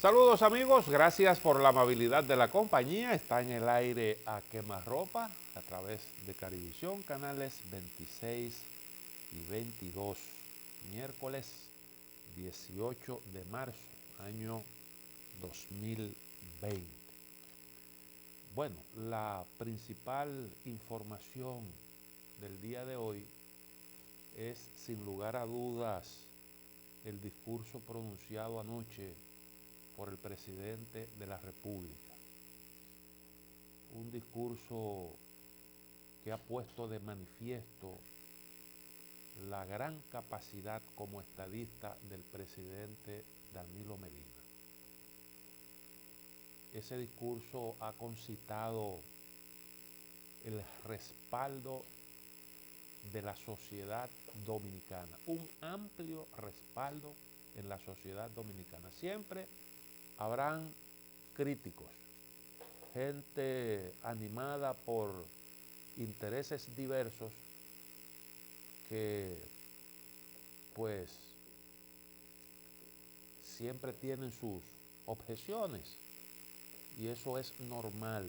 Saludos amigos, gracias por la amabilidad de la compañía. Está en el aire a quemarropa a través de Carivisión, canales 26 y 22. Miércoles 18 de marzo, año 2020. Bueno, la principal información del día de hoy es, sin lugar a dudas, el discurso pronunciado anoche por el presidente de la República. Un discurso que ha puesto de manifiesto la gran capacidad como estadista del presidente Danilo Medina. Ese discurso ha concitado el respaldo de la sociedad dominicana, un amplio respaldo en la sociedad dominicana. Siempre habrán críticos, gente animada por intereses diversos que pues siempre tienen sus objeciones, y eso es normal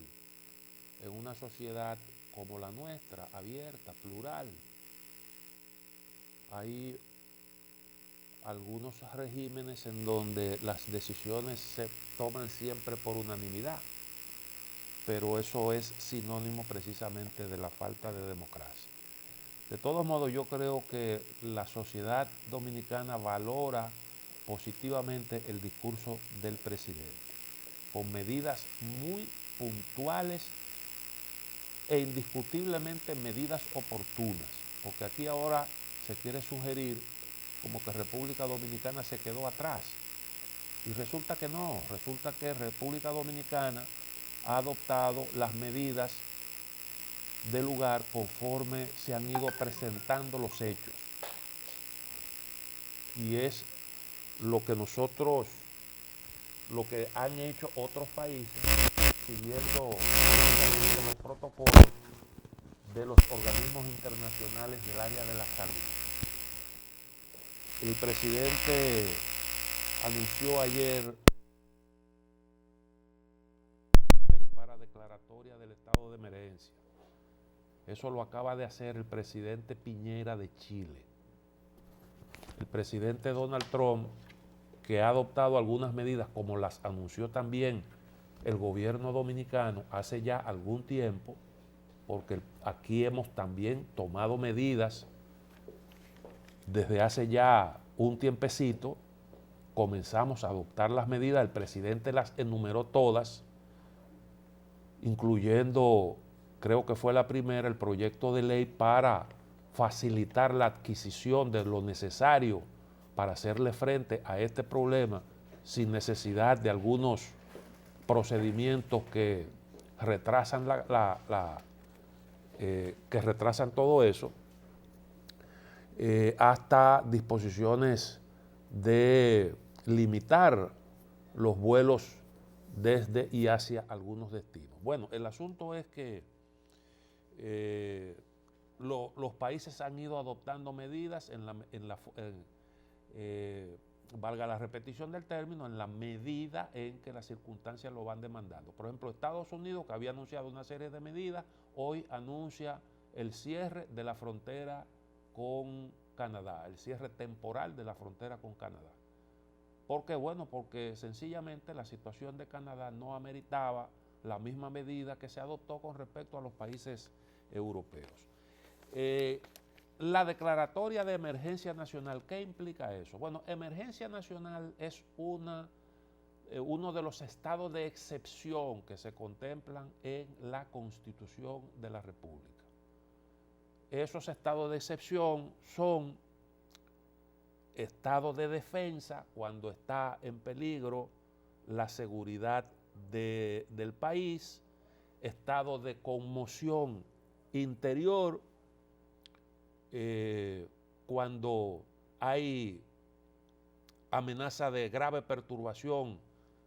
en una sociedad como la nuestra, abierta, plural. Hay algunos regímenes en donde las decisiones se toman siempre por unanimidad, pero eso es sinónimo precisamente de la falta de democracia. De todos modos, yo creo que la sociedad dominicana valora positivamente el discurso del presidente, con medidas muy puntuales e indiscutiblemente medidas oportunas, porque aquí ahora se quiere sugerir como que República Dominicana se quedó atrás, y resulta que no, resulta que República Dominicana ha adoptado las medidas del lugar conforme se han ido presentando los hechos, y es lo que han hecho otros países siguiendo los protocolos de los organismos internacionales del área de la salud. El presidente anunció ayer para declaratoria del estado de emergencia. Eso lo acaba de hacer el presidente Piñera de Chile. El presidente Donald Trump, que ha adoptado algunas medidas, como las anunció también el gobierno dominicano hace ya algún tiempo, porque aquí hemos también tomado medidas desde hace ya un tiempecito. Comenzamos a adoptar las medidas, el presidente las enumeró todas, incluyendo, creo que fue la primera, el proyecto de ley para facilitar la adquisición de lo necesario para hacerle frente a este problema sin necesidad de algunos procedimientos que retrasan que retrasan todo eso, hasta disposiciones de limitar los vuelos desde y hacia algunos destinos. Bueno, el asunto es que los países han ido adoptando medidas valga la repetición del término, en la medida en que las circunstancias lo van demandando. Por ejemplo, Estados Unidos, que había anunciado una serie de medidas, hoy anuncia el cierre de la frontera con Canadá, el cierre temporal de la frontera con Canadá. ¿Por qué? Bueno, porque sencillamente la situación de Canadá no ameritaba la misma medida que se adoptó con respecto a los países europeos. La declaratoria de emergencia nacional, ¿qué implica eso? Bueno, emergencia nacional es uno de los estados de excepción que se contemplan en la Constitución de la República. Esos estados de excepción son estado de defensa, cuando está en peligro la seguridad del país; estado de conmoción interior, cuando hay amenaza de grave perturbación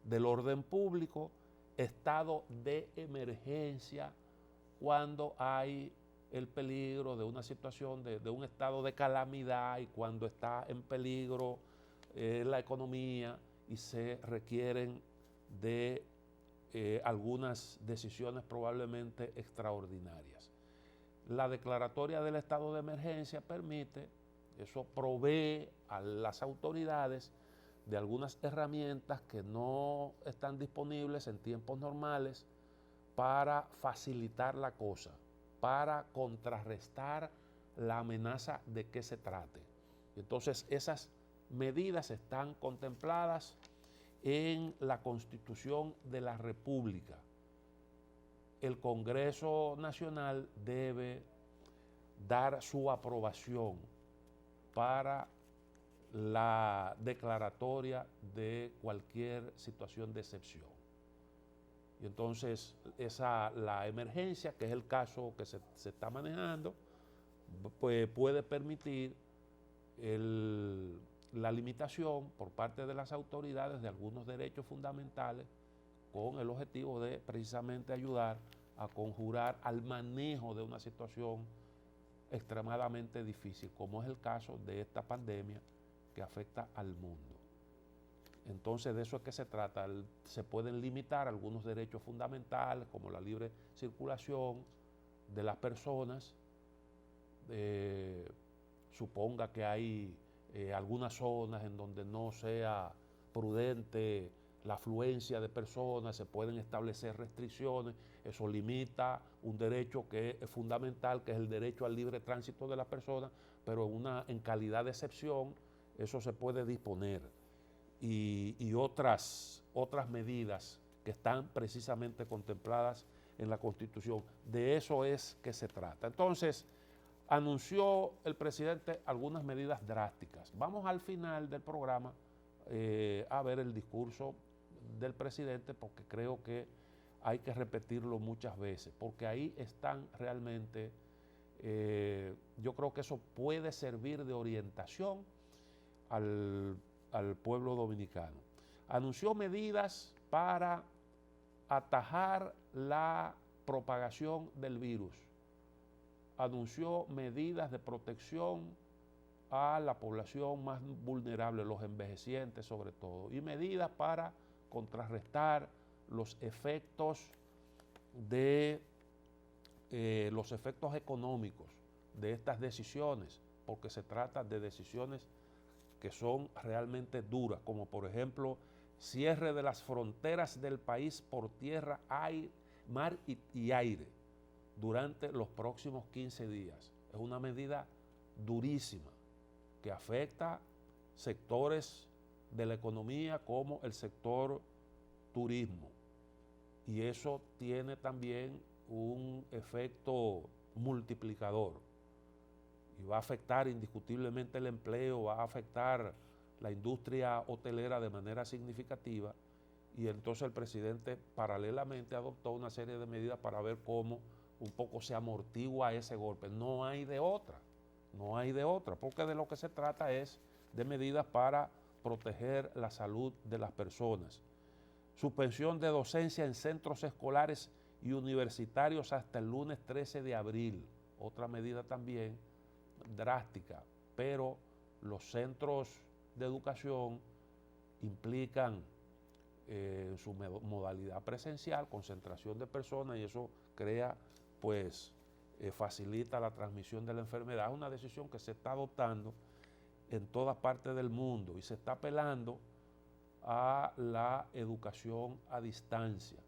del orden público; estado de emergencia, cuando hay el peligro de una situación de un estado de calamidad y cuando está en peligro la economía y se requieren de algunas decisiones probablemente extraordinarias. La declaratoria del estado de emergencia permite, eso provee a las autoridades de algunas herramientas que no están disponibles en tiempos normales para facilitar la cosa, para contrarrestar la amenaza de que se trate. Entonces, esas medidas están contempladas en la Constitución de la República. El Congreso Nacional debe dar su aprobación para la declaratoria de cualquier situación de excepción. Y entonces la emergencia, que es el caso que se está manejando, pues puede permitir la limitación por parte de las autoridades de algunos derechos fundamentales con el objetivo de precisamente ayudar a conjurar al manejo de una situación extremadamente difícil, como es el caso de esta pandemia que afecta al mundo. Entonces, de eso es que se trata. Se pueden limitar algunos derechos fundamentales, como la libre circulación de las personas. Suponga que hay algunas zonas en donde no sea prudente la afluencia de personas, se pueden establecer restricciones, eso limita un derecho que es fundamental, que es el derecho al libre tránsito de las personas, pero en calidad de excepción eso se puede disponer. Y otras medidas que están precisamente contempladas en la Constitución. De eso es que se trata. Entonces, anunció el presidente algunas medidas drásticas. Vamos al final del programa a ver el discurso del presidente, porque creo que hay que repetirlo muchas veces, porque ahí están realmente, yo creo que eso puede servir de orientación al pueblo dominicano. Anunció medidas para atajar la propagación del virus. Anunció medidas de protección a la población más vulnerable, los envejecientes sobre todo, y medidas para contrarrestar los efectos los efectos económicos de estas decisiones, porque se trata de decisiones que son realmente duras, como por ejemplo cierre de las fronteras del país por tierra, mar y aire durante los próximos 15 días. Es una medida durísima que afecta sectores de la economía como el sector turismo, y eso tiene también un efecto multiplicador y va a afectar indiscutiblemente el empleo, va a afectar la industria hotelera de manera significativa, y entonces el presidente paralelamente adoptó una serie de medidas para ver cómo un poco se amortigua ese golpe. No hay de otra, porque de lo que se trata es de medidas para proteger la salud de las personas. Suspensión de docencia en centros escolares y universitarios hasta el lunes 13 de abril, otra medida también drástica, pero los centros de educación implican en su modalidad presencial concentración de personas, y eso crea, pues, facilita la transmisión de la enfermedad. Es una decisión que se está adoptando en todas partes del mundo y se está apelando a la educación a distancia.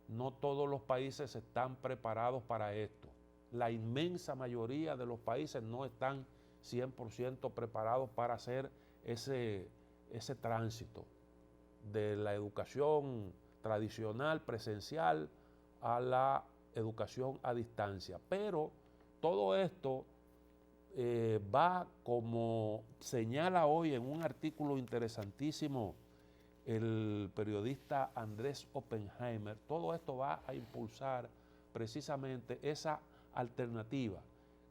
No todos los países están preparados para esto. La inmensa mayoría de los países no están 100% preparados para hacer ese tránsito de la educación tradicional, presencial, a la educación a distancia. Pero todo esto va, como señala hoy en un artículo interesantísimo el periodista Andrés Oppenheimer, todo esto va a impulsar precisamente esa alternativa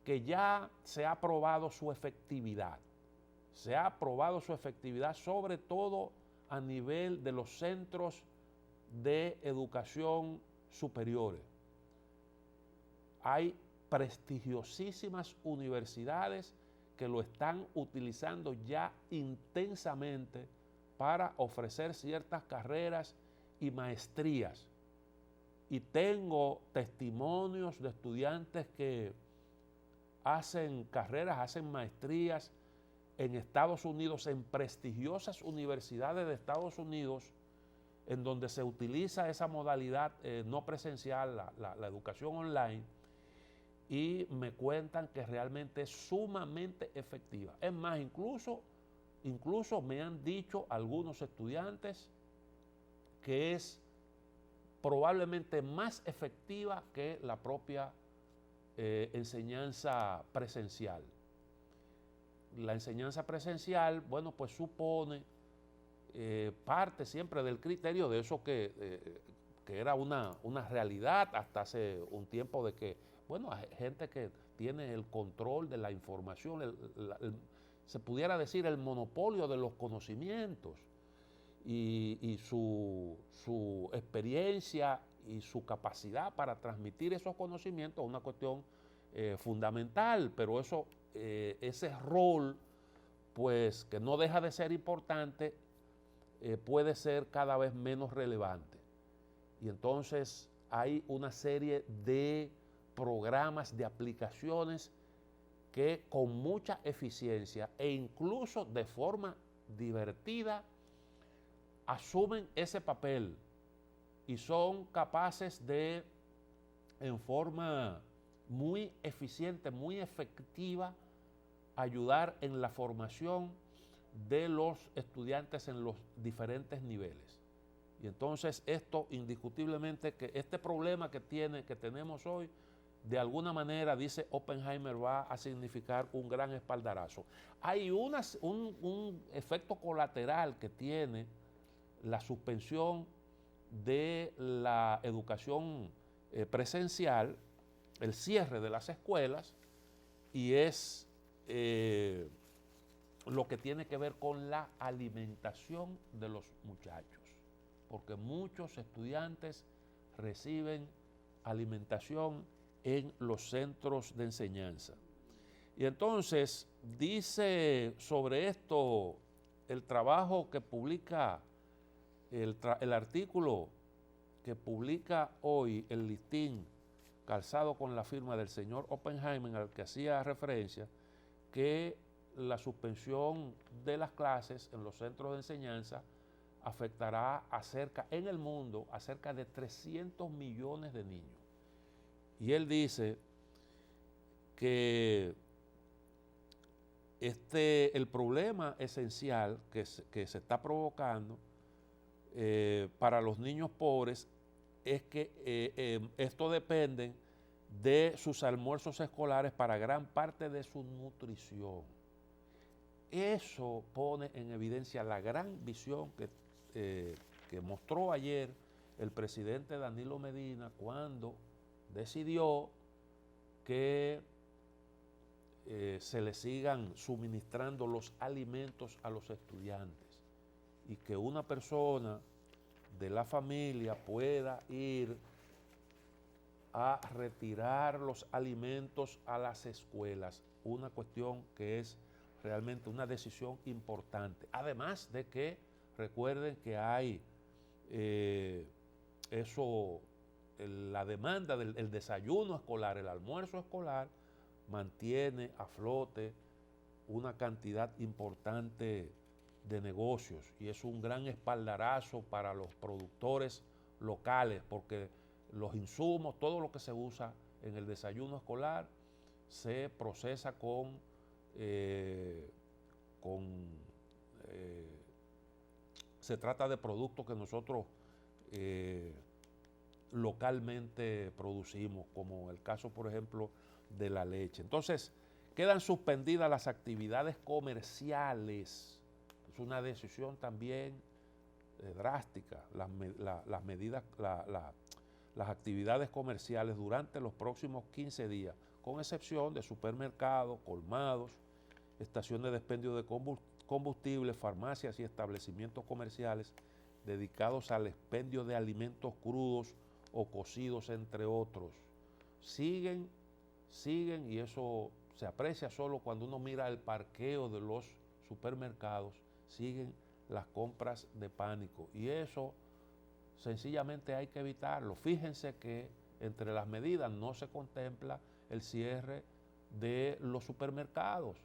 que ya se ha probado su efectividad. Se ha probado su efectividad sobre todo a nivel de los centros de educación superiores. Hay prestigiosísimas universidades que lo están utilizando ya intensamente para ofrecer ciertas carreras y maestrías. Y tengo testimonios de estudiantes que hacen carreras, hacen maestrías en Estados Unidos, en prestigiosas universidades de Estados Unidos, en donde se utiliza esa modalidad no presencial, la educación online, y me cuentan que realmente es sumamente efectiva. Es más, incluso me han dicho algunos estudiantes que es probablemente más efectiva que la propia enseñanza presencial. La enseñanza presencial, bueno, pues supone parte siempre del criterio de eso que era una realidad hasta hace un tiempo, de que, bueno, hay gente que tiene el control de la información, se pudiera decir el monopolio de los conocimientos, y su experiencia y su capacidad para transmitir esos conocimientos es una cuestión fundamental, pero ese rol, pues, que no deja de ser importante, puede ser cada vez menos relevante. Y entonces hay una serie de programas, de aplicaciones que con mucha eficiencia e incluso de forma divertida asumen ese papel y son capaces de, en forma muy eficiente, muy efectiva, ayudar en la formación de los estudiantes en los diferentes niveles. Y entonces esto indiscutiblemente, que este problema que tenemos hoy, de alguna manera, dice Oppenheimer, va a significar un gran espaldarazo. Hay un efecto colateral que tiene la suspensión de la educación presencial, el cierre de las escuelas, y es lo que tiene que ver con la alimentación de los muchachos, porque muchos estudiantes reciben alimentación en los centros de enseñanza. Y entonces dice sobre esto el trabajo que publica, el artículo que publica hoy el Listín, calzado con la firma del señor Oppenheimer, al que hacía referencia, que la suspensión de las clases en los centros de enseñanza afectará en el mundo a cerca de 300 millones de niños. Y él dice que el problema esencial que se está provocando para los niños pobres es que esto depende de sus almuerzos escolares para gran parte de su nutrición. Eso pone en evidencia la gran visión que mostró ayer el presidente Danilo Medina cuando decidió que se le sigan suministrando los alimentos a los estudiantes y que una persona de la familia pueda ir a retirar los alimentos a las escuelas, una cuestión que es realmente una decisión importante. Además de que recuerden que hay la demanda del desayuno escolar, el almuerzo escolar, mantiene a flote una cantidad importante de negocios y es un gran espaldarazo para los productores locales, porque los insumos, todo lo que se usa en el desayuno escolar se procesa se trata de productos que nosotros localmente producimos, como el caso, por ejemplo, de la leche. Entonces, quedan suspendidas las actividades comerciales. Es una decisión también drástica, las actividades comerciales durante los próximos 15 días, con excepción de supermercados, colmados, estaciones de expendio de combustible, farmacias y establecimientos comerciales dedicados al expendio de alimentos crudos o cocidos, entre otros. Siguen, y eso se aprecia solo cuando uno mira el parqueo de los supermercados, siguen las compras de pánico. Y eso sencillamente hay que evitarlo. Fíjense que entre las medidas no se contempla el cierre de los supermercados,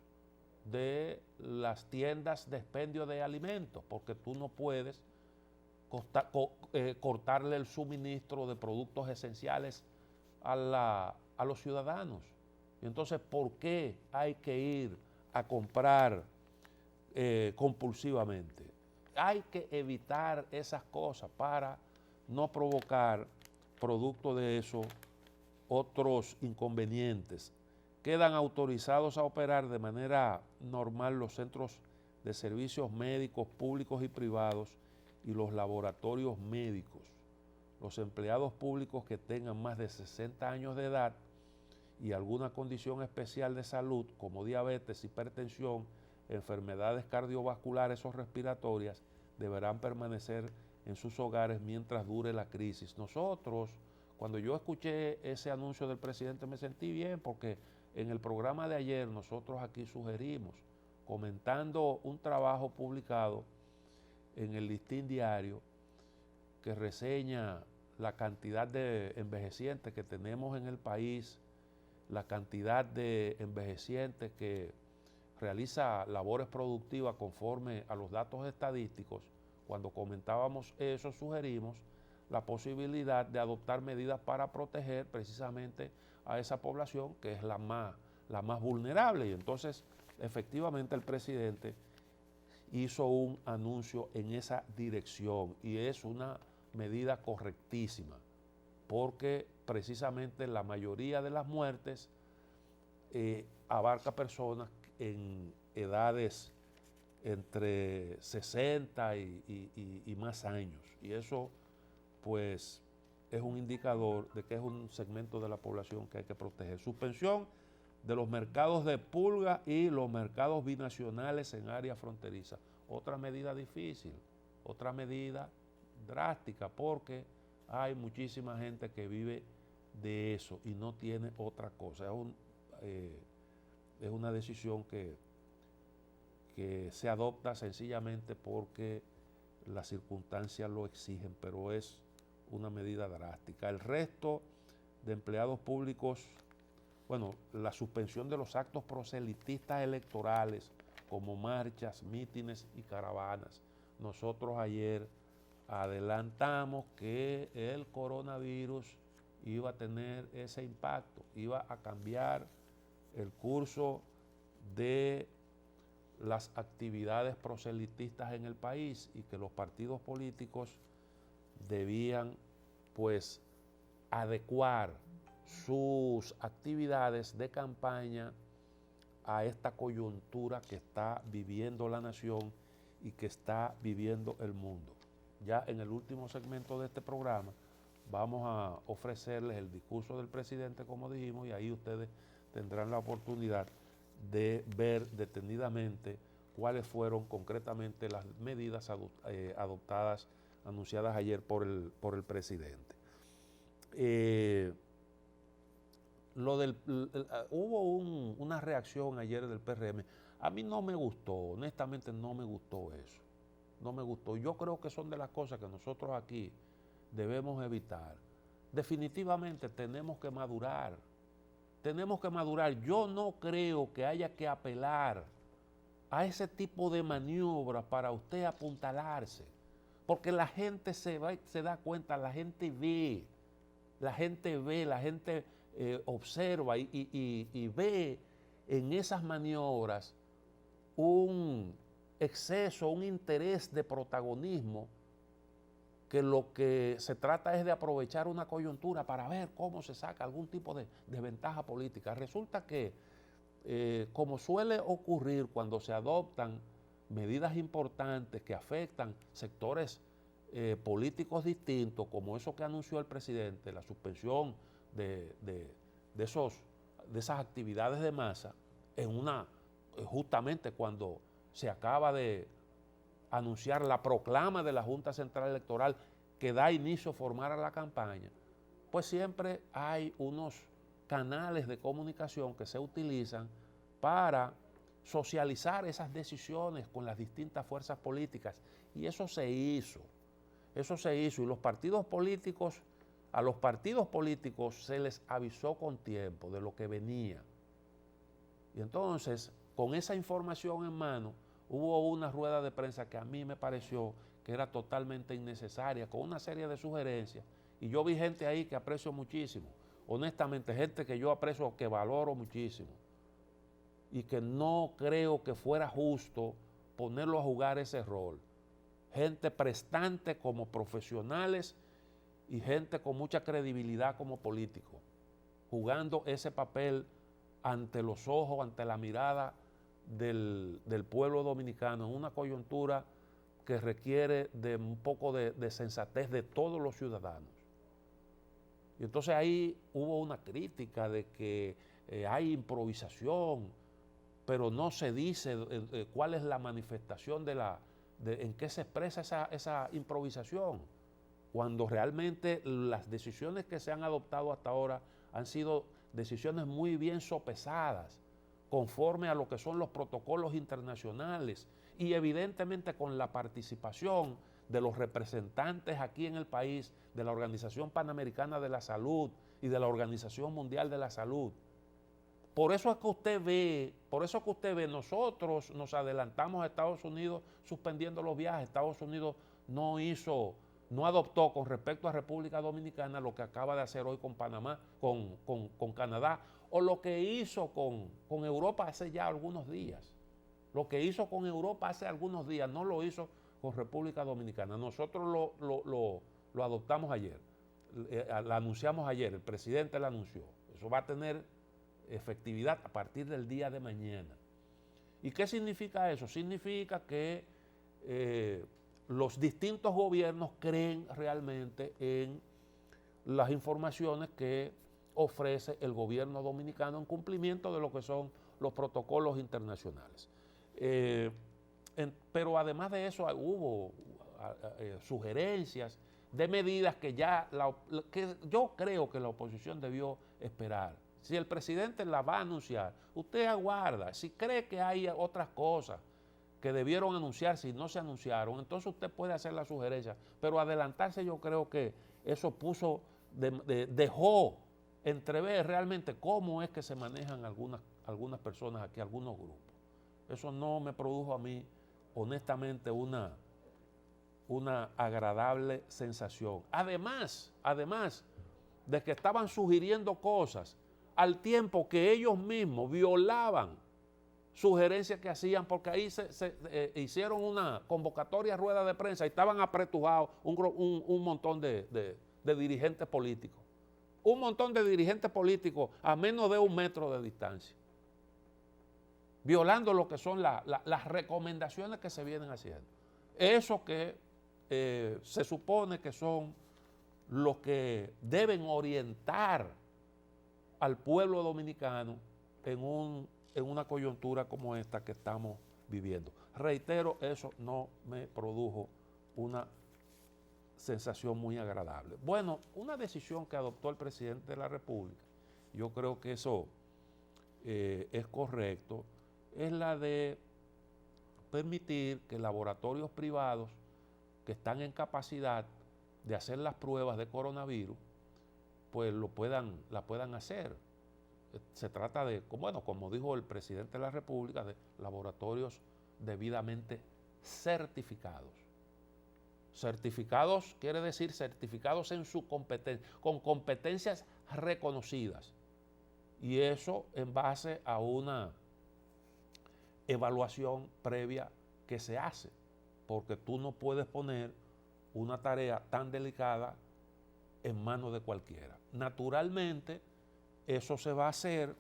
de las tiendas de expendio de alimentos, porque tú no puedes cortarle el suministro de productos esenciales a los ciudadanos. Y entonces, ¿por qué hay que ir a comprar compulsivamente? Hay que evitar esas cosas para no provocar, producto de eso, otros inconvenientes. Quedan autorizados a operar de manera normal los centros de servicios médicos públicos y privados y los laboratorios médicos. Los empleados públicos que tengan más de 60 años de edad y alguna condición especial de salud como diabetes, hipertensión, enfermedades cardiovasculares o respiratorias deberán permanecer en sus hogares mientras dure la crisis. Nosotros, cuando yo escuché ese anuncio del presidente, me sentí bien porque en el programa de ayer nosotros aquí sugerimos, comentando un trabajo publicado en el Listín Diario que reseña la cantidad de envejecientes que tenemos en el país, la cantidad de envejecientes que realiza labores productivas conforme a los datos estadísticos. Cuando comentábamos eso, sugerimos la posibilidad de adoptar medidas para proteger precisamente a esa población que es la más vulnerable. Y entonces, efectivamente, el presidente hizo un anuncio en esa dirección y es una medida correctísima, porque precisamente la mayoría de las muertes abarca personas en edades entre 60 y más años, y eso pues es un indicador de que es un segmento de la población que hay que proteger. Suspensión de los mercados de pulga y los mercados binacionales en áreas fronterizas. Otra medida difícil, otra medida drástica, porque hay muchísima gente que vive de eso y no tiene otra cosa. Es una decisión que se adopta sencillamente porque las circunstancias lo exigen, pero es una medida drástica. El resto de empleados públicos, bueno, la suspensión de los actos proselitistas electorales como marchas, mítines y caravanas. Nosotros ayer adelantamos que el coronavirus iba a tener ese impacto, iba a cambiar el curso de las actividades proselitistas en el país y que los partidos políticos debían pues adecuar sus actividades de campaña a esta coyuntura que está viviendo la nación y que está viviendo el mundo. Ya en el último segmento de este programa vamos a ofrecerles el discurso del presidente, como dijimos, y ahí ustedes tendrán la oportunidad de ver detenidamente cuáles fueron concretamente las medidas adoptadas, anunciadas ayer por el presidente. Hubo una reacción ayer del PRM. A mí no me gustó, honestamente no me gustó eso. No me gustó. Yo creo que son de las cosas que nosotros aquí debemos evitar. Definitivamente tenemos que madurar. Tenemos que madurar. Yo no creo que haya que apelar a ese tipo de maniobras para usted apuntalarse. Porque la gente se da cuenta, la gente ve, la gente observa y ve en esas maniobras un exceso, un interés de protagonismo, que lo que se trata es de aprovechar una coyuntura para ver cómo se saca algún tipo de ventaja política. Resulta que, como suele ocurrir cuando se adoptan medidas importantes que afectan sectores políticos distintos, como eso que anunció el presidente, la suspensión de esas actividades de masa, justamente cuando se acaba de anunciar la proclama de la Junta Central Electoral que da inicio formal a la campaña, pues siempre hay unos canales de comunicación que se utilizan para socializar esas decisiones con las distintas fuerzas políticas. Y eso se hizo. Y los partidos políticos, a los partidos políticos se les avisó con tiempo de lo que venía. Y entonces, con esa información en mano, hubo una rueda de prensa que a mí me pareció que era totalmente innecesaria, con una serie de sugerencias. Y yo vi gente ahí que aprecio muchísimo, honestamente, gente que yo aprecio, que valoro muchísimo, y que no creo que fuera justo ponerlo a jugar ese rol. Gente prestante como profesionales y gente con mucha credibilidad como político, jugando ese papel ante los ojos, ante la mirada del pueblo dominicano, en una coyuntura que requiere de un poco de sensatez de todos los ciudadanos. Y entonces ahí hubo una crítica de que hay improvisación, pero no se dice cuál es la manifestación en qué se expresa esa improvisación, cuando realmente las decisiones que se han adoptado hasta ahora han sido decisiones muy bien sopesadas, conforme a lo que son los protocolos internacionales y evidentemente con la participación de los representantes aquí en el país, de la Organización Panamericana de la Salud y de la Organización Mundial de la Salud. Por eso es que usted ve, nosotros nos adelantamos a Estados Unidos suspendiendo los viajes. Estados Unidos no adoptó con respecto a República Dominicana lo que acaba de hacer hoy con Panamá, con Canadá, o lo que hizo con Europa hace ya algunos días. Lo que hizo con Europa hace algunos días, no lo hizo con República Dominicana. Nosotros lo adoptamos ayer, lo anunciamos ayer, el presidente lo anunció. Eso va a tener efectividad a partir del día de mañana. ¿Y qué significa eso? Significa que los distintos gobiernos creen realmente en las informaciones que ofrece el gobierno dominicano en cumplimiento de lo que son los protocolos internacionales. Pero además de eso hubo sugerencias de medidas que que yo creo que la oposición debió esperar. Si el presidente la va a anunciar, usted aguarda. Si cree que hay otras cosas que debieron anunciarse y no se anunciaron, entonces usted puede hacer la sugerencia. Pero adelantarse, yo creo que eso dejó entrever realmente cómo es que se manejan algunas personas aquí, algunos grupos. Eso no me produjo a mí, honestamente, una agradable sensación. Además de que estaban sugiriendo cosas al tiempo que ellos mismos violaban sugerencias que hacían, porque ahí hicieron una convocatoria rueda de prensa y estaban apretujados un montón de dirigentes políticos. Un montón de dirigentes políticos a menos de 1 metro de distancia, violando lo que son las recomendaciones que se vienen haciendo. Eso que se supone que son los que deben orientar al pueblo dominicano en una coyuntura como esta que estamos viviendo. Reitero, eso no me produjo una sensación muy agradable. Bueno, una decisión que adoptó el presidente de la República, yo creo que eso es correcto, es la de permitir que laboratorios privados que están en capacidad de hacer las pruebas de coronavirus, pues la puedan hacer. Se trata de, bueno, como dijo el presidente de la República, de laboratorios debidamente certificados. Certificados quiere decir certificados en su competencia, con competencias reconocidas. Y eso en base a una evaluación previa que se hace, porque tú no puedes poner una tarea tan delicada en manos de cualquiera. Naturalmente, eso se va a hacer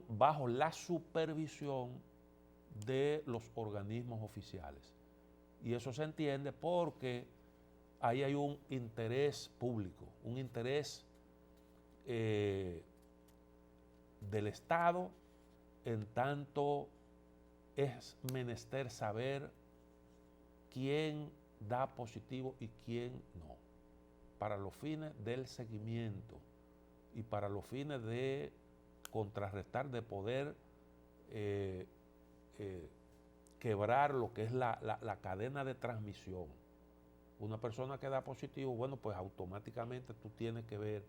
bajo la supervisión de los organismos oficiales. Y eso se entiende porque ahí hay un interés público, un interés del Estado, en tanto es menester saber quién da positivo y quién no, para los fines del seguimiento y para los fines de contrarrestar, de poder quebrar lo que es la cadena de transmisión. Una persona que da positivo, bueno, pues automáticamente tú tienes que ver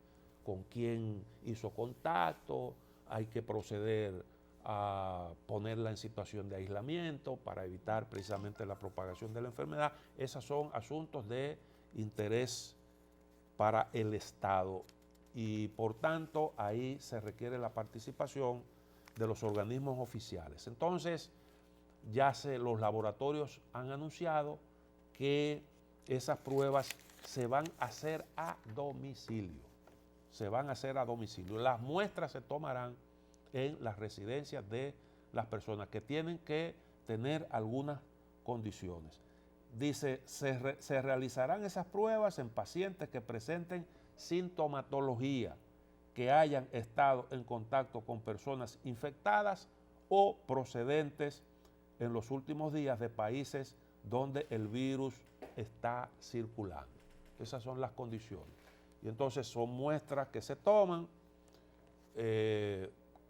con quién hizo contacto, hay que proceder a ponerla en situación de aislamiento para evitar precisamente la propagación de la enfermedad. Esos son asuntos de interés para el Estado y por tanto ahí se requiere la participación de los organismos oficiales. Entonces, los laboratorios han anunciado que esas pruebas se van a hacer a domicilio. Se van a hacer a domicilio. Las muestras se tomarán en las residencias de las personas que tienen que tener algunas condiciones. Dice, se realizarán esas pruebas en pacientes que presenten sintomatología, que hayan estado en contacto con personas infectadas o procedentes en los últimos días de países donde el virus está circulando. Esas son las condiciones. Y entonces son muestras que se toman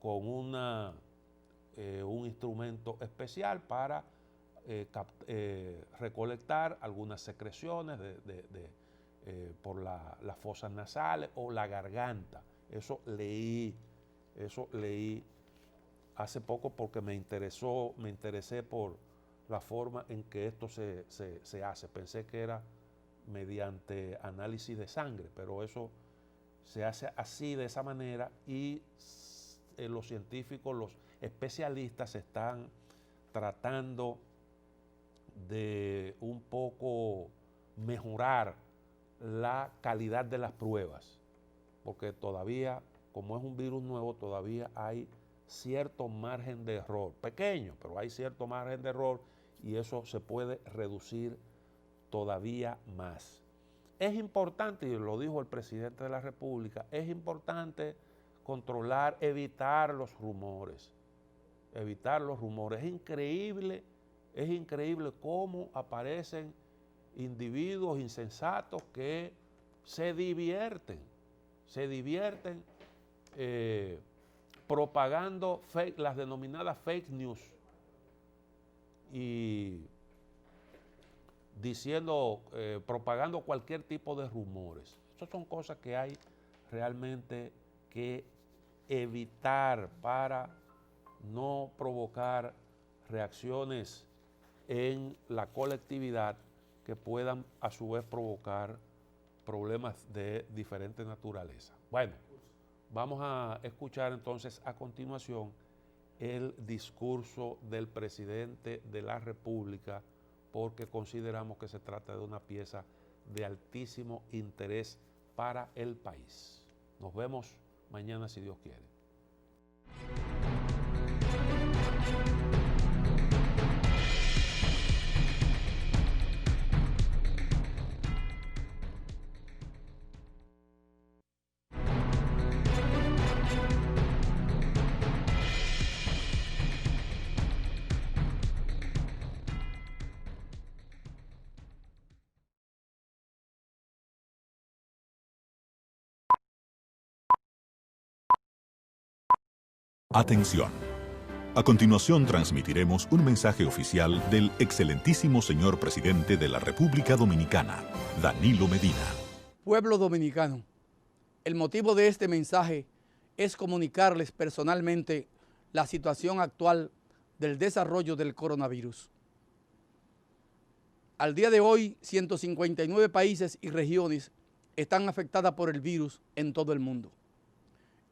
con un instrumento especial para recolectar algunas secreciones por las fosas nasales o la garganta. Eso leí hace poco porque me interesé por la forma en que esto se hace. Pensé que era mediante análisis de sangre, pero eso se hace así, de esa manera, y los científicos, los especialistas están tratando de un poco mejorar la calidad de las pruebas, porque todavía, como es un virus nuevo, todavía hay cierto margen de error, pequeño, pero hay cierto margen de error y eso se puede reducir todavía más. Es importante, y lo dijo el presidente de la República, es importante controlar, evitar los rumores. Evitar los rumores. Es increíble cómo aparecen individuos insensatos que se divierten propagando las denominadas fake news y propagando cualquier tipo de rumores. Estas son cosas que hay realmente que evitar para no provocar reacciones en la colectividad que puedan a su vez provocar problemas de diferente naturaleza. Bueno, vamos a escuchar entonces a continuación el discurso del presidente de la República, porque consideramos que se trata de una pieza de altísimo interés para el país. Nos vemos mañana si Dios quiere. Atención. A continuación transmitiremos un mensaje oficial del excelentísimo señor presidente de la República Dominicana, Danilo Medina. Pueblo dominicano, el motivo de este mensaje es comunicarles personalmente la situación actual del desarrollo del coronavirus. Al día de hoy, 159 países y regiones están afectadas por el virus en todo el mundo.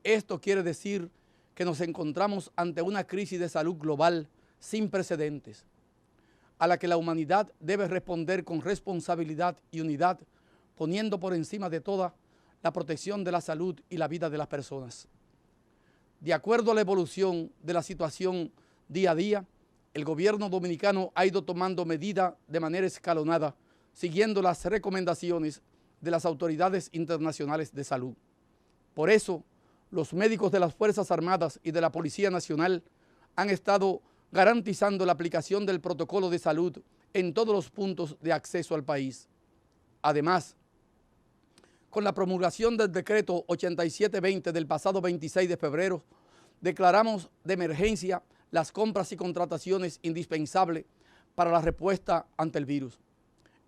Esto quiere decir que nos encontramos ante una crisis de salud global sin precedentes, a la que la humanidad debe responder con responsabilidad y unidad, poniendo por encima de toda la protección de la salud y la vida de las personas. De acuerdo a la evolución de la situación día a día, el gobierno dominicano ha ido tomando medidas de manera escalonada, siguiendo las recomendaciones de las autoridades internacionales de salud. Por eso, los médicos de las Fuerzas Armadas y de la Policía Nacional han estado garantizando la aplicación del protocolo de salud en todos los puntos de acceso al país. Además, con la promulgación del decreto 8720 del pasado 26 de febrero, declaramos de emergencia las compras y contrataciones indispensables para la respuesta ante el virus.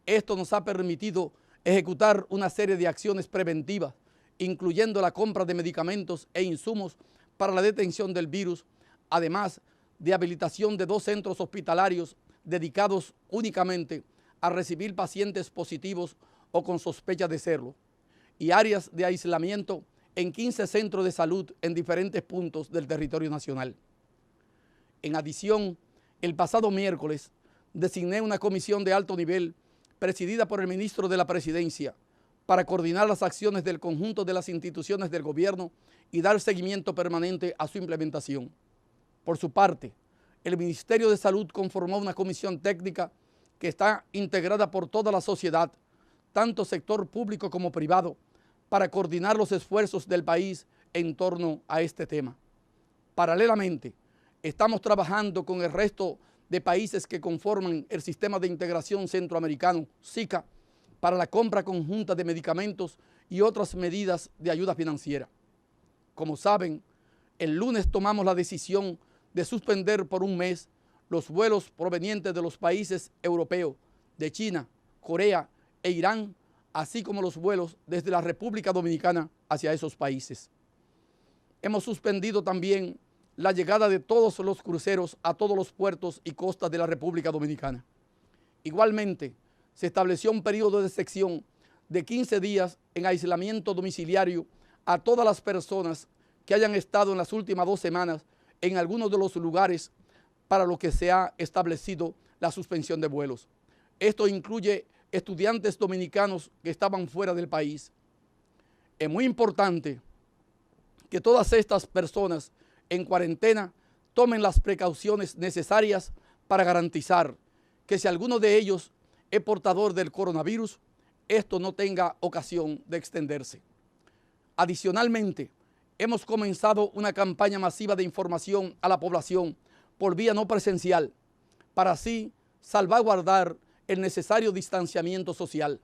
Esto nos ha permitido ejecutar una serie de acciones preventivas, incluyendo la compra de medicamentos e insumos para la detención del virus, además de habilitación de 2 centros hospitalarios dedicados únicamente a recibir pacientes positivos o con sospecha de serlo, y áreas de aislamiento en 15 centros de salud en diferentes puntos del territorio nacional. En adición, el pasado miércoles designé una comisión de alto nivel presidida por el ministro de la Presidencia para coordinar las acciones del conjunto de las instituciones del gobierno y dar seguimiento permanente a su implementación. Por su parte, el Ministerio de Salud conformó una comisión técnica que está integrada por toda la sociedad, tanto sector público como privado, para coordinar los esfuerzos del país en torno a este tema. Paralelamente, estamos trabajando con el resto de países que conforman el Sistema de Integración Centroamericano, SICA, para la compra conjunta de medicamentos y otras medidas de ayuda financiera. Como saben, el lunes tomamos la decisión de suspender por un mes los vuelos provenientes de los países europeos, de China, Corea e Irán, así como los vuelos desde la República Dominicana hacia esos países. Hemos suspendido también la llegada de todos los cruceros a todos los puertos y costas de la República Dominicana. Igualmente, se estableció un periodo de sección de 15 días en aislamiento domiciliario a todas las personas que hayan estado en las últimas 2 semanas en algunos de los lugares para los que se ha establecido la suspensión de vuelos. Esto incluye estudiantes dominicanos que estaban fuera del país. Es muy importante que todas estas personas en cuarentena tomen las precauciones necesarias para garantizar que si alguno de ellos es portador del coronavirus, esto no tenga ocasión de extenderse. Adicionalmente, hemos comenzado una campaña masiva de información a la población por vía no presencial, para así salvaguardar el necesario distanciamiento social.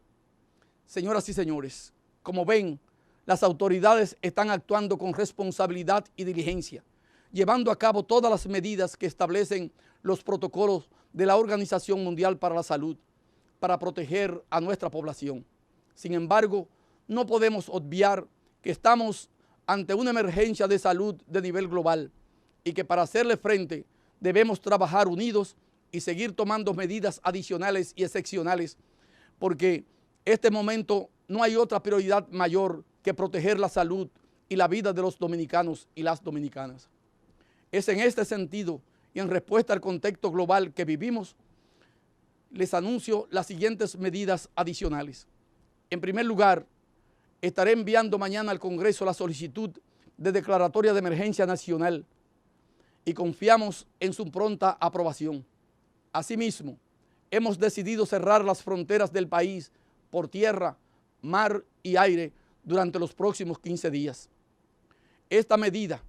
Señoras y señores, como ven, las autoridades están actuando con responsabilidad y diligencia, llevando a cabo todas las medidas que establecen los protocolos de la Organización Mundial para la Salud para proteger a nuestra población. Sin embargo, no podemos obviar que estamos ante una emergencia de salud de nivel global y que para hacerle frente debemos trabajar unidos y seguir tomando medidas adicionales y excepcionales, porque este momento no hay otra prioridad mayor que proteger la salud y la vida de los dominicanos y las dominicanas. Es en este sentido y en respuesta al contexto global que vivimos, les anuncio las siguientes medidas adicionales. En primer lugar, estaré enviando mañana al Congreso la solicitud de declaratoria de emergencia nacional y confiamos en su pronta aprobación. Asimismo, hemos decidido cerrar las fronteras del país por tierra, mar y aire durante los próximos 15 días. Esta medida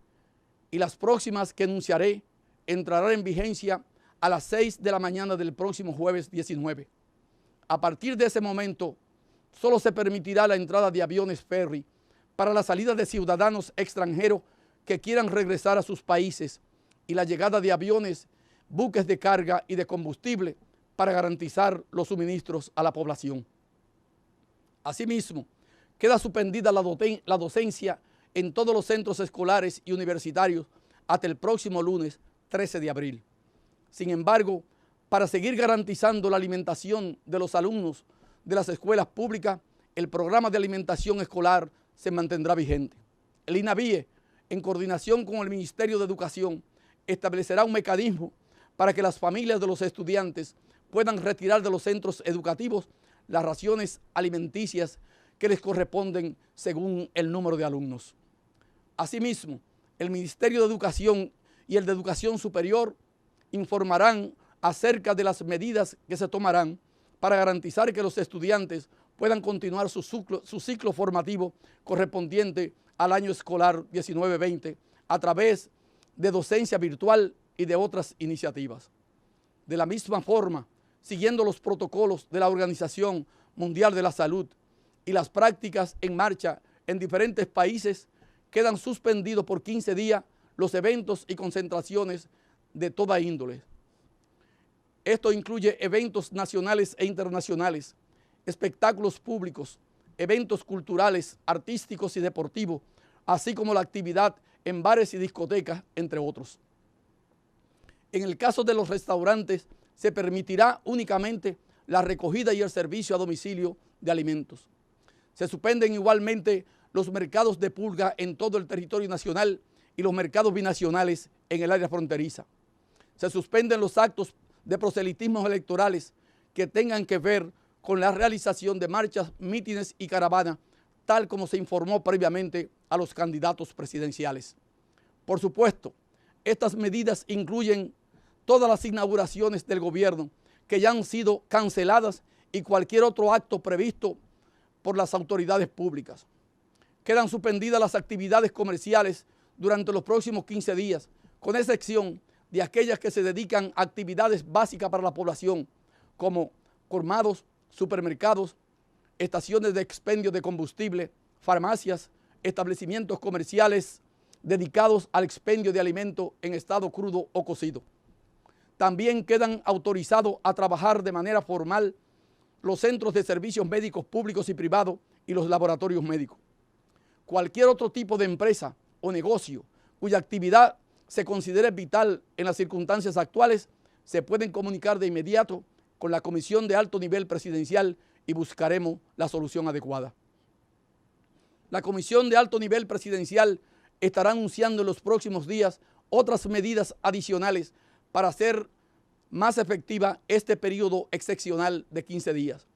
y las próximas que enunciaré entrarán en vigencia a las 6 de la mañana del próximo jueves 19. A partir de ese momento, solo se permitirá la entrada de aviones ferry para la salida de ciudadanos extranjeros que quieran regresar a sus países y la llegada de aviones, buques de carga y de combustible para garantizar los suministros a la población. Asimismo, queda suspendida la docencia en todos los centros escolares y universitarios hasta el próximo lunes 13 de abril. Sin embargo, para seguir garantizando la alimentación de los alumnos de las escuelas públicas, el programa de alimentación escolar se mantendrá vigente. El INAVIE, en coordinación con el Ministerio de Educación, establecerá un mecanismo para que las familias de los estudiantes puedan retirar de los centros educativos las raciones alimenticias que les corresponden según el número de alumnos. Asimismo, el Ministerio de Educación y el de Educación Superior informarán acerca de las medidas que se tomarán para garantizar que los estudiantes puedan continuar su ciclo formativo correspondiente al año escolar 19-20 a través de docencia virtual y de otras iniciativas. De la misma forma, siguiendo los protocolos de la Organización Mundial de la Salud y las prácticas en marcha en diferentes países, quedan suspendidos por 15 días los eventos y concentraciones de toda índole. Esto incluye eventos nacionales e internacionales, espectáculos públicos, eventos culturales, artísticos y deportivos, así como la actividad en bares y discotecas, entre otros. En el caso de los restaurantes, se permitirá únicamente la recogida y el servicio a domicilio de alimentos. Se suspenden igualmente los mercados de pulga en todo el territorio nacional y los mercados binacionales en el área fronteriza. Se suspenden los actos de proselitismos electorales que tengan que ver con la realización de marchas, mítines y caravanas, tal como se informó previamente a los candidatos presidenciales. Por supuesto, estas medidas incluyen todas las inauguraciones del gobierno que ya han sido canceladas y cualquier otro acto previsto por las autoridades públicas. Quedan suspendidas las actividades comerciales durante los próximos 15 días, con excepción de aquellas que se dedican a actividades básicas para la población, como colmados, supermercados, estaciones de expendio de combustible, farmacias, establecimientos comerciales dedicados al expendio de alimentos en estado crudo o cocido. También quedan autorizados a trabajar de manera formal los centros de servicios médicos públicos y privados y los laboratorios médicos. Cualquier otro tipo de empresa o negocio cuya actividad se considere vital en las circunstancias actuales se pueden comunicar de inmediato con la Comisión de Alto Nivel Presidencial y buscaremos la solución adecuada. La Comisión de Alto Nivel Presidencial estará anunciando en los próximos días otras medidas adicionales para hacer más efectiva este periodo excepcional de 15 días.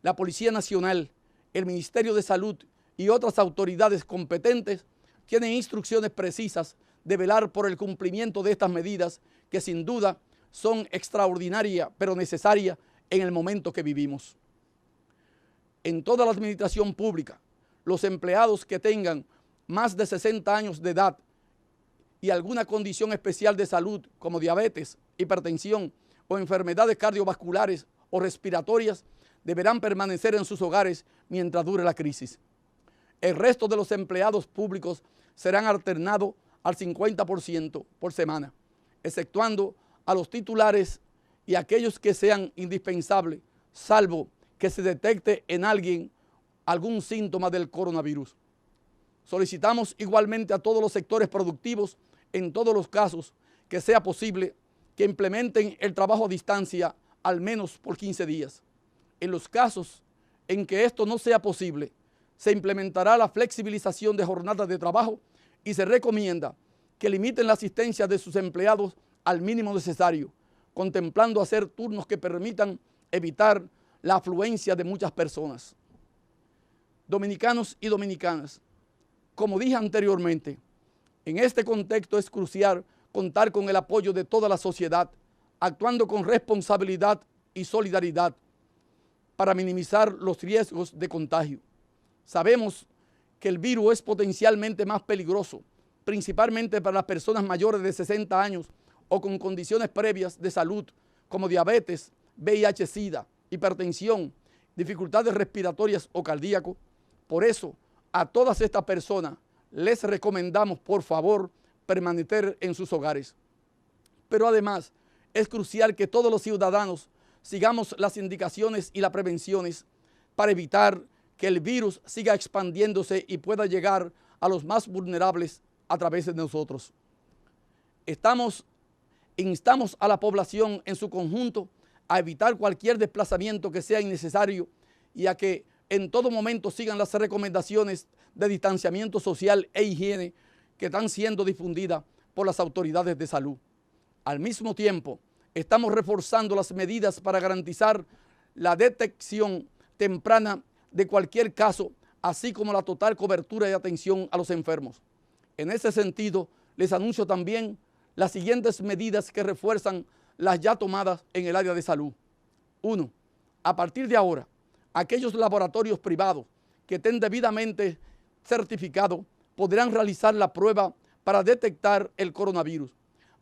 La Policía Nacional, el Ministerio de Salud y otras autoridades competentes tienen instrucciones precisas de velar por el cumplimiento de estas medidas que sin duda son extraordinarias pero necesarias en el momento que vivimos. En toda la administración pública, los empleados que tengan más de 60 años de edad y alguna condición especial de salud como diabetes, hipertensión o enfermedades cardiovasculares o respiratorias deberán permanecer en sus hogares mientras dure la crisis. El resto de los empleados públicos serán alternados al 50% por semana, exceptuando a los titulares y aquellos que sean indispensables, salvo que se detecte en alguien algún síntoma del coronavirus. Solicitamos igualmente a todos los sectores productivos, en todos los casos que sea posible, que implementen el trabajo a distancia al menos por 15 días. En los casos en que esto no sea posible, se implementará la flexibilización de jornadas de trabajo y se recomienda que limiten la asistencia de sus empleados al mínimo necesario, contemplando hacer turnos que permitan evitar la afluencia de muchas personas. Dominicanos y dominicanas, como dije anteriormente, en este contexto es crucial contar con el apoyo de toda la sociedad, actuando con responsabilidad y solidaridad para minimizar los riesgos de contagio. Sabemos que el virus es potencialmente más peligroso, principalmente para las personas mayores de 60 años o con condiciones previas de salud como diabetes, VIH-Sida, hipertensión, dificultades respiratorias o cardíacos. Por eso, a todas estas personas les recomendamos, por favor, permanecer en sus hogares. Pero además, es crucial que todos los ciudadanos sigamos las indicaciones y las prevenciones para evitar que el virus siga expandiéndose y pueda llegar a los más vulnerables a través de nosotros. Instamos a la población en su conjunto a evitar cualquier desplazamiento que sea innecesario y a que en todo momento sigan las recomendaciones de distanciamiento social e higiene que están siendo difundidas por las autoridades de salud. Al mismo tiempo, estamos reforzando las medidas para garantizar la detección temprana de cualquier caso, así como la total cobertura y atención a los enfermos. En ese sentido, les anuncio también las siguientes medidas que refuerzan las ya tomadas en el área de salud. 1. A partir de ahora, aquellos laboratorios privados que estén debidamente certificados podrán realizar la prueba para detectar el coronavirus,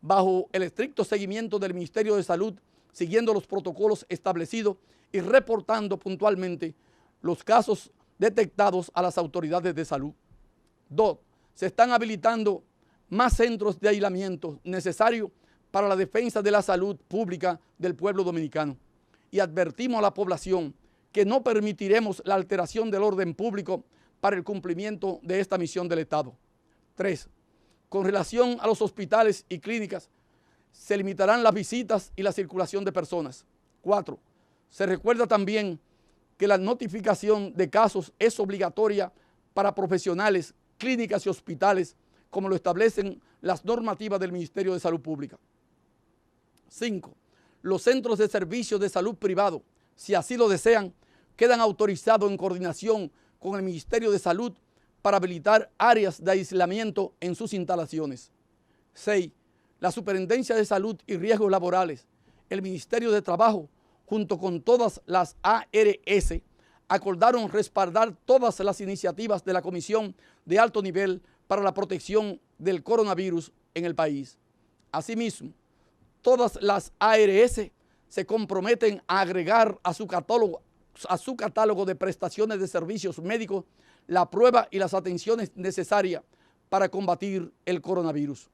bajo el estricto seguimiento del Ministerio de Salud, siguiendo los protocolos establecidos y reportando puntualmente los casos detectados a las autoridades de salud. 2. Se están habilitando más centros de aislamiento necesarios para la defensa de la salud pública del pueblo dominicano. Y advertimos a la población que no permitiremos la alteración del orden público para el cumplimiento de esta misión del Estado. 3. Con relación a los hospitales y clínicas, se limitarán las visitas y la circulación de personas. 4. Se recuerda también que la notificación de casos es obligatoria para profesionales, clínicas y hospitales, como lo establecen las normativas del Ministerio de Salud Pública. 5. Los centros de servicios de salud privado, si así lo desean, quedan autorizados en coordinación con el Ministerio de Salud para habilitar áreas de aislamiento en sus instalaciones. 6. La Superintendencia de Salud y Riesgos Laborales, el Ministerio de Trabajo, junto con todas las ARS, acordaron respaldar todas las iniciativas de la Comisión de Alto Nivel para la Protección del Coronavirus en el país. Asimismo, todas las ARS se comprometen a agregar a su catálogo de prestaciones de servicios médicos la prueba y las atenciones necesarias para combatir el coronavirus.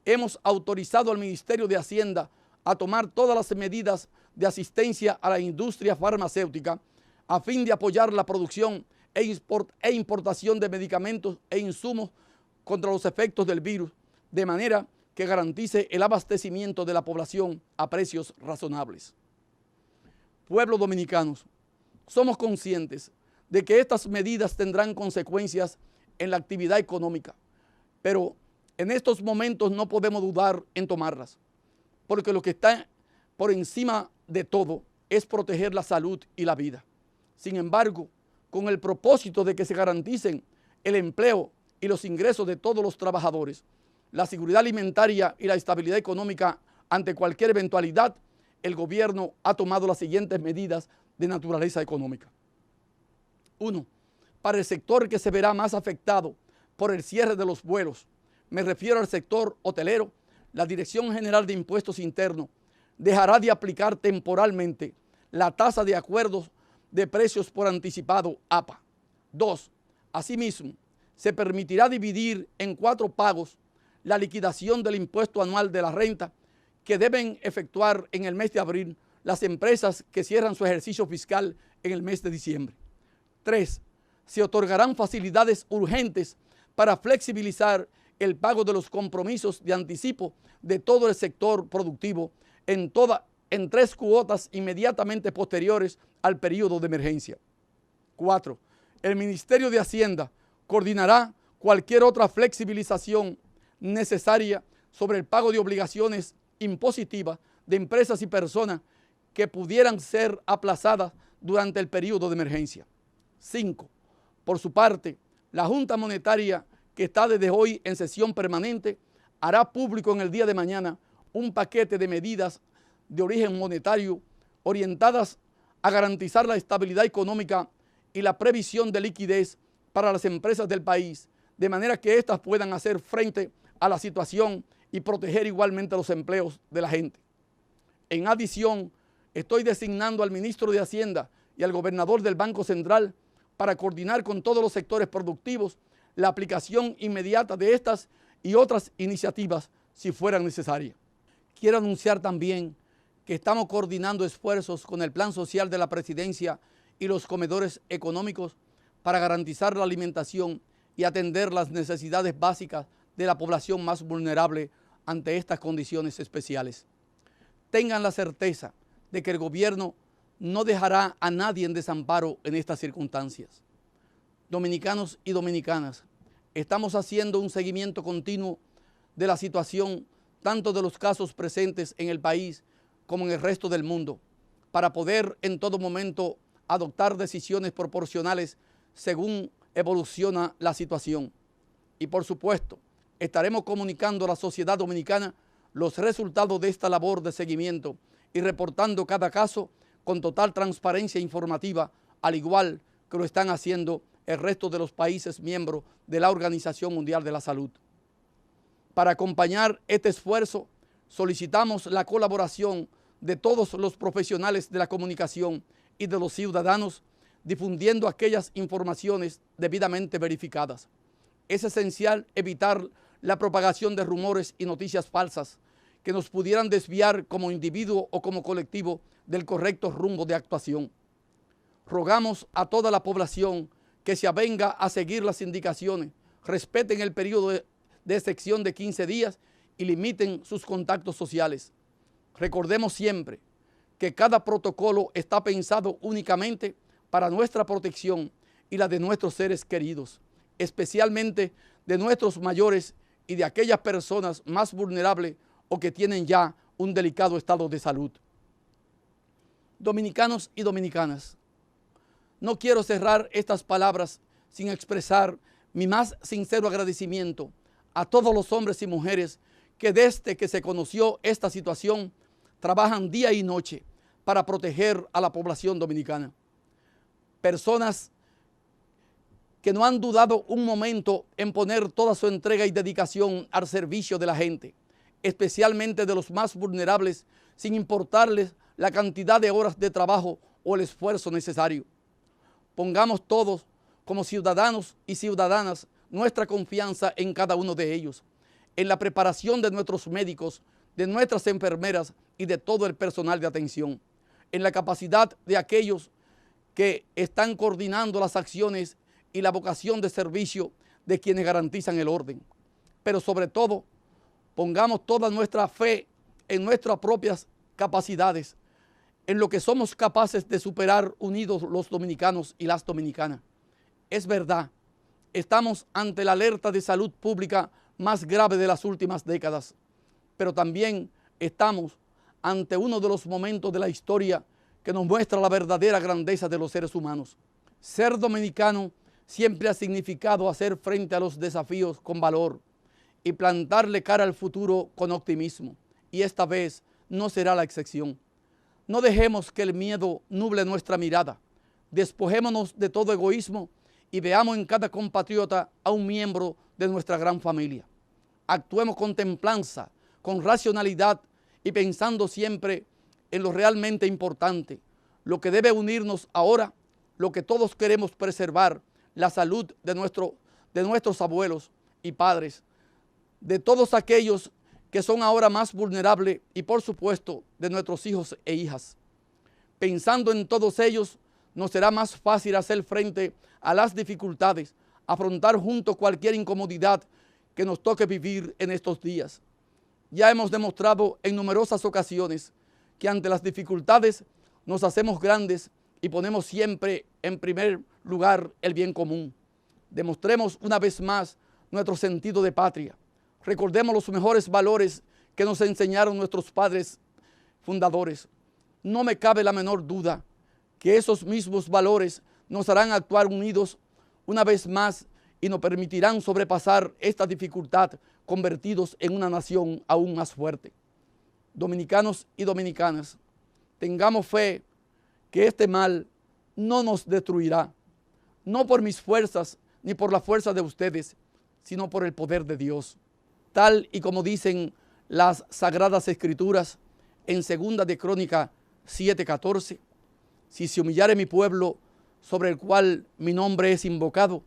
Hemos autorizado al Ministerio de Hacienda a tomar todas las medidas de asistencia a la industria farmacéutica a fin de apoyar la producción e importación de medicamentos e insumos contra los efectos del virus, de manera que garantice el abastecimiento de la población a precios razonables. Pueblo dominicanos, somos conscientes de que estas medidas tendrán consecuencias en la actividad económica, pero en estos momentos no podemos dudar en tomarlas, porque lo que está por encima de todo es proteger la salud y la vida. Sin embargo, con el propósito de que se garanticen el empleo y los ingresos de todos los trabajadores, la seguridad alimentaria y la estabilidad económica ante cualquier eventualidad, el gobierno ha tomado las siguientes medidas de naturaleza económica. 1. Para el sector que se verá más afectado por el cierre de los vuelos, me refiero al sector hotelero, la Dirección General de Impuestos Internos dejará de aplicar temporalmente la tasa de acuerdos de precios por anticipado APA. 2. Asimismo, se permitirá dividir en 4 pagos la liquidación del impuesto anual de la renta que deben efectuar en el mes de abril las empresas que cierran su ejercicio fiscal en el mes de diciembre. 3. Se otorgarán facilidades urgentes para flexibilizar el pago de los compromisos de anticipo de todo el sector productivo en 3 cuotas inmediatamente posteriores al periodo de emergencia. 4. El Ministerio de Hacienda coordinará cualquier otra flexibilización necesaria sobre el pago de obligaciones impositivas de empresas y personas que pudieran ser aplazadas durante el periodo de emergencia. 5. Por su parte, la Junta Monetaria, que está desde hoy en sesión permanente, hará público en el día de mañana un paquete de medidas de origen monetario orientadas a garantizar la estabilidad económica y la previsión de liquidez para las empresas del país, de manera que éstas puedan hacer frente a la situación y proteger igualmente los empleos de la gente. En adición, estoy designando al ministro de Hacienda y al gobernador del Banco Central para coordinar con todos los sectores productivos la aplicación inmediata de estas y otras iniciativas si fueran necesarias. Quiero anunciar también que estamos coordinando esfuerzos con el Plan Social de la Presidencia y los comedores económicos para garantizar la alimentación y atender las necesidades básicas de la población más vulnerable ante estas condiciones especiales. Tengan la certeza de que el gobierno no dejará a nadie en desamparo en estas circunstancias. Dominicanos y dominicanas, estamos haciendo un seguimiento continuo de la situación, tanto de los casos presentes en el país como en el resto del mundo, para poder en todo momento adoptar decisiones proporcionales según evoluciona la situación. Y por supuesto, estaremos comunicando a la sociedad dominicana los resultados de esta labor de seguimiento y reportando cada caso con total transparencia informativa, al igual que lo están haciendo el resto de los países miembros de la Organización Mundial de la Salud. Para acompañar este esfuerzo, solicitamos la colaboración de todos los profesionales de la comunicación y de los ciudadanos, difundiendo aquellas informaciones debidamente verificadas. Es esencial evitar la propagación de rumores y noticias falsas que nos pudieran desviar como individuo o como colectivo del correcto rumbo de actuación. Rogamos a toda la población que se avenga a seguir las indicaciones, respeten el periodo de excepción de 15 días y limiten sus contactos sociales. Recordemos siempre que cada protocolo está pensado únicamente para nuestra protección y la de nuestros seres queridos, especialmente de nuestros mayores y de aquellas personas más vulnerables o que tienen ya un delicado estado de salud. Dominicanos y dominicanas, no quiero cerrar estas palabras sin expresar mi más sincero agradecimiento a todos los hombres y mujeres que desde que se conoció esta situación trabajan día y noche para proteger a la población dominicana. Personas que no han dudado un momento en poner toda su entrega y dedicación al servicio de la gente, especialmente de los más vulnerables, sin importarles la cantidad de horas de trabajo o el esfuerzo necesario. Pongamos todos, como ciudadanos y ciudadanas, nuestra confianza en cada uno de ellos, en la preparación de nuestros médicos, de nuestras enfermeras y de todo el personal de atención, en la capacidad de aquellos que están coordinando las acciones y la vocación de servicio de quienes garantizan el orden. Pero sobre todo, pongamos toda nuestra fe en nuestras propias capacidades, en lo que somos capaces de superar unidos los dominicanos y las dominicanas. Es verdad, estamos ante la alerta de salud pública más grave de las últimas décadas, pero también estamos ante uno de los momentos de la historia que nos muestra la verdadera grandeza de los seres humanos. Ser dominicano siempre ha significado hacer frente a los desafíos con valor y plantarle cara al futuro con optimismo, y esta vez no será la excepción. No dejemos que el miedo nuble nuestra mirada, despojémonos de todo egoísmo y veamos en cada compatriota a un miembro de nuestra gran familia. Actuemos con templanza, con racionalidad y pensando siempre en lo realmente importante, lo que debe unirnos ahora, lo que todos queremos preservar, la salud de nuestros abuelos y padres, de todos aquellos que son ahora más vulnerables y por supuesto de nuestros hijos e hijas. Pensando en todos ellos, nos será más fácil hacer frente a las dificultades, afrontar juntos cualquier incomodidad que nos toque vivir en estos días. Ya hemos demostrado en numerosas ocasiones que ante las dificultades nos hacemos grandes y ponemos siempre en primer lugar el bien común. Demostremos una vez más nuestro sentido de patria. Recordemos los mejores valores que nos enseñaron nuestros padres fundadores. No me cabe la menor duda que esos mismos valores nos harán actuar unidos una vez más y nos permitirán sobrepasar esta dificultad convertidos en una nación aún más fuerte. Dominicanos y dominicanas, tengamos fe que este mal no nos destruirá, no por mis fuerzas ni por la fuerza de ustedes, sino por el poder de Dios. Tal y como dicen las Sagradas Escrituras en 2 de Crónicas 7:14, si se humillare mi pueblo sobre el cual mi nombre es invocado,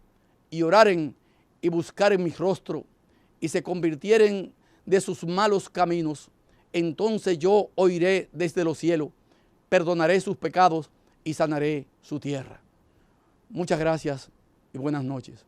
y oraren y buscaren mi rostro, y se convirtieren de sus malos caminos, entonces yo oiré desde los cielos, perdonaré sus pecados y sanaré su tierra. Muchas gracias y buenas noches.